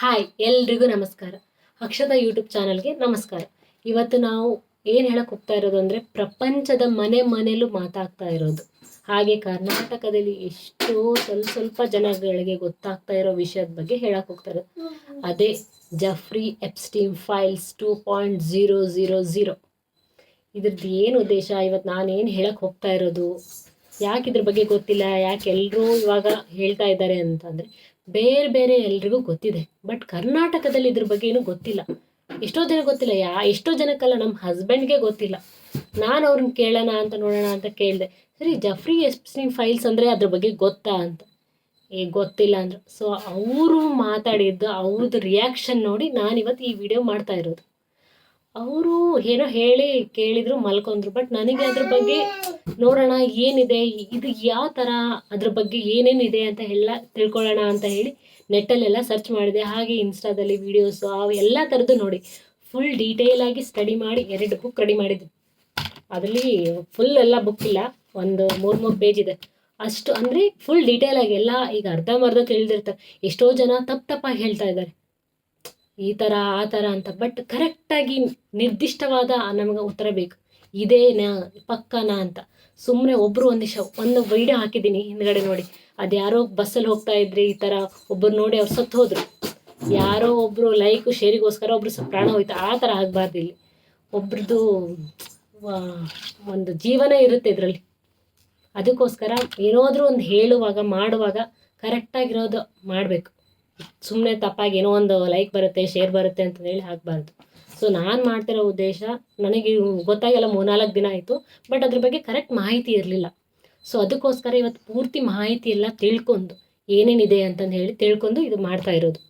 Hi, ಎಲ್ರಿಗೂ ನಮಸ್ಕಾರ. Akshata YouTube ಚಾನಲ್ಗೆ ನಮಸ್ಕಾರ. ಇವತ್ತು ನಾವು ಏನು ಹೇಳಕ್ಕೆ ಹೋಗ್ತಾ ಇರೋದು ಅಂದರೆ, ಪ್ರಪಂಚದ ಮನೆಯಲ್ಲೂ ಮಾತಾಗ್ತಾ ಇರೋದು, ಹಾಗೆ ಕರ್ನಾಟಕದಲ್ಲಿ ಎಷ್ಟೋ ಸ್ವಲ್ಪ ಜನಗಳಿಗೆ ಗೊತ್ತಾಗ್ತಾ ಇರೋ ವಿಷಯದ ಬಗ್ಗೆ ಹೇಳಕ್ಕೆ ಹೋಗ್ತಾ ಇರೋದು. ಅದೇ ಜೆಫ್ರಿ ಎಪ್ಸ್ಟೀನ್ ಫೈಲ್ಸ್ 2.000. ಇದ್ರದ್ದು ಏನು ಉದ್ದೇಶ, ಇವತ್ತು ನಾನೇನು ಹೇಳಕ್ಕೆ ಹೋಗ್ತಾ ಇರೋದು, ಯಾಕೆ ಇದ್ರ ಬಗ್ಗೆ ಗೊತ್ತಿಲ್ಲ, ಯಾಕೆ ಎಲ್ಲರೂ ಇವಾಗ ಹೇಳ್ತಾ ಇದ್ದಾರೆ ಅಂತಂದರೆ, ಬೇರೆ ಎಲ್ರಿಗೂ ಗೊತ್ತಿದೆ, ಬಟ್ ಕರ್ನಾಟಕದಲ್ಲಿ ಇದ್ರ ಬಗ್ಗೆ ಏನೂ ಗೊತ್ತಿಲ್ಲ. ಎಷ್ಟೋ ಜನ ಗೊತ್ತಿಲ್ಲ, ಎಷ್ಟೋ ಜನಕ್ಕಲ್ಲ, ನಮ್ಮ ಹಸ್ಬೆಂಡ್ಗೆ ಗೊತ್ತಿಲ್ಲ. ನಾನು ಅವ್ರನ್ನ ಕೇಳೋಣ ಅಂತ ನೋಡೋಣ ಅಂತ ಕೇಳಿದೆ. ಸರಿ, ಜೆಫ್ರಿ ಎಪ್ಸ್ಟೀನ್ ಫೈಲ್ಸ್ ಅಂದರೆ ಅದ್ರ ಬಗ್ಗೆ ಗೊತ್ತಾ ಅಂತ. ಗೊತ್ತಿಲ್ಲ ಅಂದರು. ಸೊ ಅವರು ಮಾತಾಡಿದ್ದು, ಅವ್ರದ್ದು ರಿಯಾಕ್ಷನ್ ನೋಡಿ ನಾನಿವತ್ತು ಈ ವಿಡಿಯೋ ಮಾಡ್ತಾ ಇರೋದು. ಅವರು ಏನೋ ಹೇಳಿ ಕೇಳಿದ್ರು, ಮಲ್ಕೊಂಡ್ರು. ಬಟ್ ನನಗೆ ಅದ್ರ ಬಗ್ಗೆ ನೋಡೋಣ ಏನಿದೆ, ಇದು ಯಾವ ಥರ, ಅದ್ರ ಬಗ್ಗೆ ಏನೇನಿದೆ ಅಂತ ಎಲ್ಲ ತಿಳ್ಕೊಳ್ಳೋಣ ಅಂತ ಹೇಳಿ ನೆಟ್ಟಲ್ಲೆಲ್ಲ ಸರ್ಚ್ ಮಾಡಿದೆ. ಹಾಗೆ ಇನ್ಸ್ಟಾದಲ್ಲಿ ವೀಡಿಯೋಸು ಅವು ಎಲ್ಲ ಥರದ್ದು ನೋಡಿ ಫುಲ್ ಡೀಟೇಲಾಗಿ ಸ್ಟಡಿ ಮಾಡಿ 2 ಬುಕ್ ರೆಡಿ ಮಾಡಿದ್ದೆ. ಅದರಲ್ಲಿ ಫುಲ್ ಎಲ್ಲ ಬುಕ್ ಇಲ್ಲ, ಒಂದು 3 ಪೇಜ್ ಇದೆ ಅಷ್ಟು. ಅಂದರೆ ಫುಲ್ ಡೀಟೇಲಾಗಿ ಎಲ್ಲ, ಈಗ ಅರ್ಧಂಬರ್ಧ ತಿಳಿದಿರ್ತಾರೆ. ಎಷ್ಟೋ ಜನ ತಪ್ಪಾಗಿ ಹೇಳ್ತಾ ಇದ್ದಾರೆ, ಈ ಥರ ಆ ಥರ ಅಂತ. ಬಟ್ ಕರೆಕ್ಟಾಗಿ ನಿರ್ದಿಷ್ಟವಾದ ನಮಗೆ ಉತ್ತರ ಬೇಕು, ಇದೇನಾ ಪಕ್ಕನಾ ಅಂತ. ಸುಮ್ಮನೆ ಒಬ್ಬರು ಒಂದು ವೀಡಿಯೋ ಹಾಕಿದ್ದೀನಿ ಹಿಂದ್ಗಡೆ ನೋಡಿ, ಅದು ಯಾರೋ ಬಸ್ಸಲ್ಲಿ ಹೋಗ್ತಾ ಇದ್ರಿ, ಈ ಥರ ಒಬ್ಬರು ನೋಡಿ ಅವ್ರು ಸತ್ತು ಹೋದ್ರು. ಯಾರೋ ಒಬ್ಬರು ಲೈಕು ಶೇರಿಗೋಸ್ಕರ ಒಬ್ಬರು ಪ್ರಾಣ ಹೋಯ್ತು. ಆ ಥರ ಆಗಬಾರ್ದು. ಇಲ್ಲಿ ಒಬ್ರದ್ದು ಒಂದು ಜೀವನ ಇರುತ್ತೆ ಇದರಲ್ಲಿ. ಅದಕ್ಕೋಸ್ಕರ ಏನಾದರೂ ಒಂದು ಹೇಳುವಾಗ ಮಾಡುವಾಗ ಕರೆಕ್ಟಾಗಿರೋದು ಮಾಡಬೇಕು. ಸುಮ್ಮನೆ ತಪ್ಪಾಗಿ ಏನೋ ಒಂದು ಲೈಕ್ ಬರುತ್ತೆ, ಶೇರ್ ಬರುತ್ತೆ ಅಂತ ಹೇಳಿ ಹಾಕಬಾರ್ದು. ಸೊ ನಾನು ಮಾಡ್ತಿರೋ ಉದ್ದೇಶ, ನನಗೆ ಗೊತ್ತಾಗಲ್ಲ 3-4 ದಿನ ಆಯಿತು, ಬಟ್ ಅದ್ರ ಬಗ್ಗೆ ಕರೆಕ್ಟ್ ಮಾಹಿತಿ ಇರಲಿಲ್ಲ. ಸೊ ಅದಕ್ಕೋಸ್ಕರ ಇವತ್ತು ಪೂರ್ತಿ ಮಾಹಿತಿ ಎಲ್ಲ ತಿಳ್ಕೊಂಡು ಏನೇನಿದೆ ಅಂತಂದು ಹೇಳಿ ತಿಳ್ಕೊಂಡು ಇದು ಮಾಡ್ತಾ ಇರೋದು.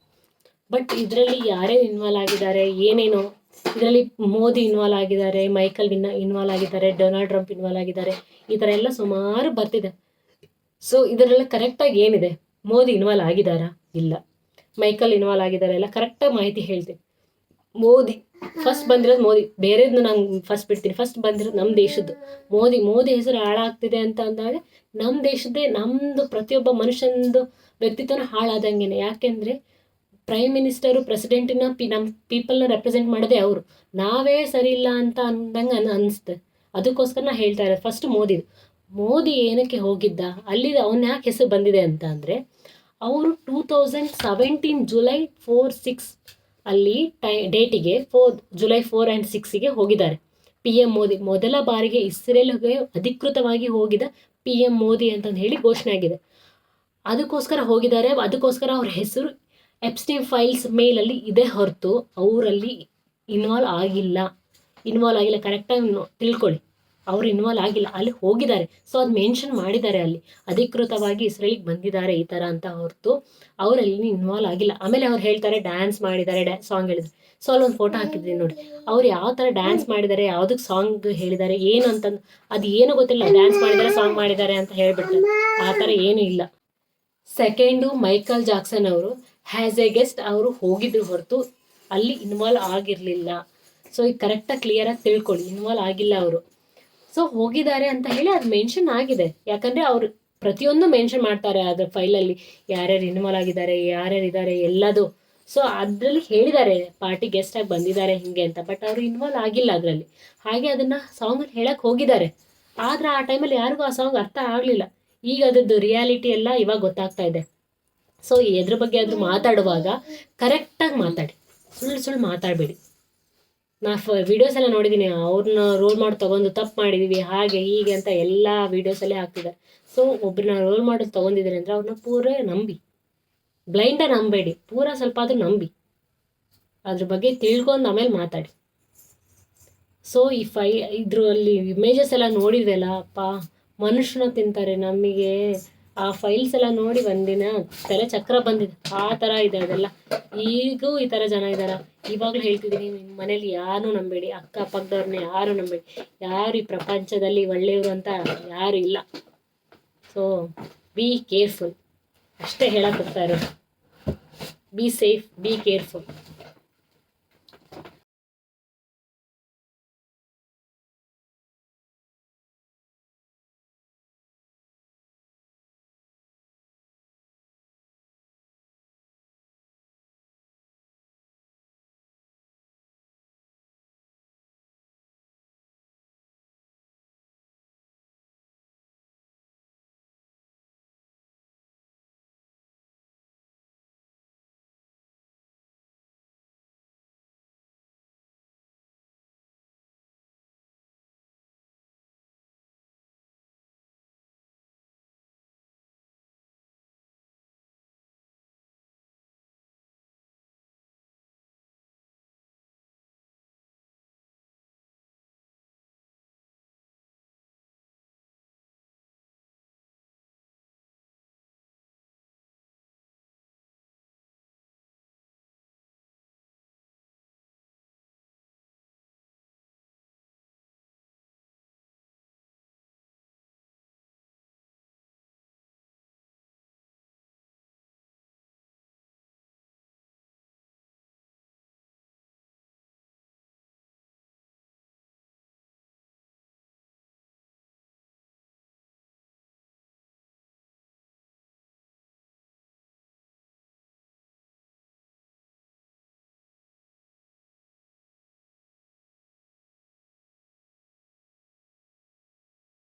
ಬಟ್ ಇದರಲ್ಲಿ ಯಾರ್ಯಾರು ಇನ್ವಾಲ್ವ್ ಆಗಿದ್ದಾರೆ, ಏನೇನೋ ಇದರಲ್ಲಿ ಮೋದಿ ಇನ್ವಾಲ್ವ್ ಆಗಿದ್ದಾರೆ, ಮೈಕಲ್ ಇನ್ವಾಲ್ವ್ ಆಗಿದ್ದಾರೆ, ಡೊನಾಲ್ಡ್ ಟ್ರಂಪ್ ಇನ್ವಾಲ್ವ್ ಆಗಿದ್ದಾರೆ, ಈ ಥರ ಎಲ್ಲ ಸುಮಾರು ಬರ್ತಿದೆ. ಸೊ ಇದರೆಲ್ಲ ಕರೆಕ್ಟಾಗಿ ಏನಿದೆ, ಮೋದಿ ಇನ್ವಾಲ್ವ್ ಆಗಿದ್ದಾರಾ, ಇಲ್ಲ ಮೈಕಲ್ ಇನ್ವಾಲ್ವ್ ಆಗಿದ್ದಾರೆ, ಎಲ್ಲ ಕರೆಕ್ಟಾಗಿ ಮಾಹಿತಿ ಹೇಳ್ತೀನಿ. ಮೋದಿ ಫಸ್ಟ್ ಬಂದಿರೋದು, ಮೋದಿ ಬೇರೆದನ್ನು ನಾನು ಫಸ್ಟ್ ಬಿಡ್ತೀನಿ. ಫಸ್ಟ್ ಬಂದಿರೋದು ನಮ್ಮ ದೇಶದ್ದು ಮೋದಿ ಹೆಸರು ಹಾಳಾಗ್ತಿದೆ ಅಂತ ಅಂದಾಗ ನಮ್ಮ ದೇಶದ್ದೇ, ನಮ್ಮದು ಪ್ರತಿಯೊಬ್ಬ ಮನುಷ್ಯನದು ವ್ಯಕ್ತಿತ್ವನ ಹಾಳಾದಂಗೆ. ಯಾಕೆಂದರೆ ಪ್ರೈಮ್ ಮಿನಿಸ್ಟರು, ಪ್ರೆಸಿಡೆಂಟಿನ ನಮ್ಮ ಪೀಪಲ್ನ ರೆಪ್ರೆಸೆಂಟ್ ಮಾಡೋದೇ ಅವರು. ನಾವೇ ಸರಿ ಇಲ್ಲ ಅಂತ ಅಂದಂಗೆ ಅನಿಸುತ್ತೆ. ಅದಕ್ಕೋಸ್ಕರ ನಾನು ಹೇಳ್ತಾ ಇರೋದು ಫಸ್ಟ್ ಮೋದಿ ಏನಕ್ಕೆ ಹೋಗಿದ್ದ, ಅಲ್ಲಿ ಅವನ ಯಾಕೆ ಹೆಸರು ಬಂದಿದೆ ಅಂತ ಅಂದರೆ, ಅವರು 2017 ಜುಲೈ 4-6 ಅಲ್ಲಿ ಡೇಟಿಗೆ ಜುಲೈ 4 and 6 ಹೋಗಿದ್ದಾರೆ. PM ಮೋದಿ ಮೊದಲ ಬಾರಿಗೆ ಇಸ್ರೇಲ್ಗೆ ಅಧಿಕೃತವಾಗಿ ಹೋಗಿದ PM ಮೋದಿ ಅಂತಂದು ಹೇಳಿ ಘೋಷಣೆ ಆಗಿದೆ. ಅದಕ್ಕೋಸ್ಕರ ಹೋಗಿದ್ದಾರೆ. ಅದಕ್ಕೋಸ್ಕರ ಅವ್ರ ಹೆಸರು ಎಪ್ಸ್ಟೀನ್ ಫೈಲ್ಸ್ ಮೇಲಲ್ಲಿ ಇದೆ ಹೊರತು ಅವರಲ್ಲಿ ಇನ್ವಾಲ್ವ್ ಆಗಿಲ್ಲ. ಕರೆಕ್ಟಾಗಿ ತಿಳ್ಕೊಳ್ಳಿ, ಅವರು ಇನ್ವಾಲ್ವ್ ಆಗಿಲ್ಲ, ಅಲ್ಲಿ ಹೋಗಿದ್ದಾರೆ. ಸೊ ಅದು ಮೆನ್ಷನ್ ಮಾಡಿದ್ದಾರೆ, ಅಲ್ಲಿ ಅಧಿಕೃತವಾಗಿ ಇಸ್ರೇಲಿಗೆ ಬಂದಿದ್ದಾರೆ ಈ ಥರ ಅಂತ ಹೊರತು ಅವರಲ್ಲಿ ಇನ್ವಾಲ್ವ್ ಆಗಿಲ್ಲ. ಆಮೇಲೆ ಅವ್ರು ಹೇಳ್ತಾರೆ ಡ್ಯಾನ್ಸ್ ಮಾಡಿದ್ದಾರೆ, ಸಾಂಗ್ ಹೇಳಿದ್ರು. ಸೊ ಅಲ್ಲೊಂದು ಫೋಟೋ ಹಾಕಿದ್ರಿ ನೋಡಿ, ಅವ್ರು ಯಾವ ಥರ ಡ್ಯಾನ್ಸ್ ಮಾಡಿದ್ದಾರೆ, ಯಾವುದಕ್ಕೆ ಸಾಂಗ್ ಹೇಳಿದ್ದಾರೆ, ಏನು ಅಂತಂದು ಅದು ಏನೂ ಗೊತ್ತಿಲ್ಲ. ಡ್ಯಾನ್ಸ್ ಮಾಡಿದ್ದಾರೆ, ಸಾಂಗ್ ಮಾಡಿದ್ದಾರೆ ಅಂತ ಹೇಳ್ಬಿಡ್ತಾರೆ. ಆ ಥರ ಏನೂ ಇಲ್ಲ. ಸೆಕೆಂಡು, ಮೈಕಲ್ ಜಾಕ್ಸನ್ ಅವರು ಹ್ಯಾಸ್ ಎ ಗೆಸ್ಟ್ ಅವರು ಹೋಗಿದ್ರು ಹೊರತು ಅಲ್ಲಿ ಇನ್ವಾಲ್ವ್ ಆಗಿರಲಿಲ್ಲ. ಸೊ ಈಗ ಕರೆಕ್ಟಾಗಿ ಕ್ಲಿಯರಾಗಿ ತಿಳ್ಕೊಳ್ಳಿ, ಇನ್ವಾಲ್ವ್ ಆಗಿಲ್ಲ ಅವರು. ಸೊ ಹೋಗಿದ್ದಾರೆ ಅಂತ ಹೇಳಿ ಅದು ಮೆನ್ಷನ್ ಆಗಿದೆ. ಯಾಕಂದರೆ ಅವರು ಪ್ರತಿಯೊಂದು ಮೆನ್ಷನ್ ಮಾಡ್ತಾರೆ ಅದರ ಫೈಲಲ್ಲಿ, ಯಾರ್ಯಾರು ಇನ್ವಾಲ್ವ್ ಆಗಿದ್ದಾರೆ, ಯಾರ್ಯಾರು ಇದ್ದಾರೆ ಎಲ್ಲದು. ಸೊ ಅದರಲ್ಲಿ ಹೇಳಿದ್ದಾರೆ ಪಾರ್ಟಿ ಗೆಸ್ಟಾಗಿ ಬಂದಿದ್ದಾರೆ ಹಿಂಗೆ ಅಂತ. ಬಟ್ ಅವರು ಇನ್ವಾಲ್ವ್ ಆಗಿಲ್ಲ ಅದರಲ್ಲಿ. ಹಾಗೆ ಅದನ್ನು ಸಾಂಗಲ್ಲಿ ಹೇಳಕ್ಕೆ ಹೋಗಿದ್ದಾರೆ. ಆದರೆ ಆ ಟೈಮಲ್ಲಿ ಯಾರಿಗೂ ಆ ಸಾಂಗ್ ಅರ್ಥ ಆಗಲಿಲ್ಲ. ಈಗ ಅದ್ರದ್ದು ರಿಯಾಲಿಟಿ ಎಲ್ಲ ಇವಾಗ ಗೊತ್ತಾಗ್ತಾ ಇದೆ. ಸೊ ಎದ್ರ ಬಗ್ಗೆ ಆದರೂ ಮಾತಾಡುವಾಗ ಕರೆಕ್ಟಾಗಿ ಮಾತಾಡಿ, ಸುಳ್ಳು ಮಾತಾಡಬೇಡಿ. ನಾ ವೀಡಿಯೋಸ್ ಎಲ್ಲ ನೋಡಿದ್ದೀನಿ, ಅವ್ರನ್ನ ರೋಲ್ ಮಾಡಿ ತೊಗೊಂಡು ತಪ್ಪು ಮಾಡಿದ್ದೀವಿ ಹಾಗೆ ಹೀಗೆ ಅಂತ ಎಲ್ಲ ವೀಡಿಯೋಸಲ್ಲೇ ಹಾಕ್ತಿದ್ದಾರೆ. ಸೊ ಒಬ್ಬರನ್ನ ರೋಲ್ ಮಾಡೋದು ತೊಗೊಂಡಿದ್ದಾರೆ ಅಂದರೆ ಅವ್ರನ್ನ ಪೂರ ನಂಬಿ, ಬ್ಲೈಂಡಾಗಿ ನಂಬೇಡಿ, ಪೂರ ಸ್ವಲ್ಪ ಆದರೂ ನಂಬಿ, ಅದ್ರ ಬಗ್ಗೆ ತಿಳ್ಕೊಂಡು ಆಮೇಲೆ ಮಾತಾಡಿ. ಸೊ ಇದರಲ್ಲಿ ಇಮೇಜಸ್ ಎಲ್ಲ ನೋಡಿದ್ವಲ್ಲ, ಅಪ್ಪ ಮನುಷ್ಯನ ತಿಂತಾರೆ. ನಮಗೆ ಆ ಫೈಲ್ಸ್ ಎಲ್ಲ ನೋಡಿ ಒಂದಿನ ತಲೆ ಚಕ್ರ ಬಂದಿದೆ. ಆ ಥರ ಇದೆ ಅದೆಲ್ಲ. ಈಗೂ ಈ ಥರ ಜನ ಇದ್ದಾರೆ. ಇವಾಗಲೂ ಹೇಳ್ತಿದ್ದೀನಿ, ನಿಮ್ಮ ಮನೇಲಿ ಯಾರೂ ನಂಬೇಡಿ, ಅಕ್ಕಪಕ್ಕದವ್ರನ್ನ ಯಾರೂ ನಂಬೇಡಿ. ಯಾರು ಈ ಪ್ರಪಂಚದಲ್ಲಿ ಒಳ್ಳೆಯವರು ಅಂತ ಯಾರೂ ಇಲ್ಲ. ಸೊ ಬಿ ಕೇರ್ಫುಲ್, ಅಷ್ಟೇ ಹೇಳಕ್ಕೆ ಹೋಗ್ತಾ ಇರೋದು. Be safe, be careful.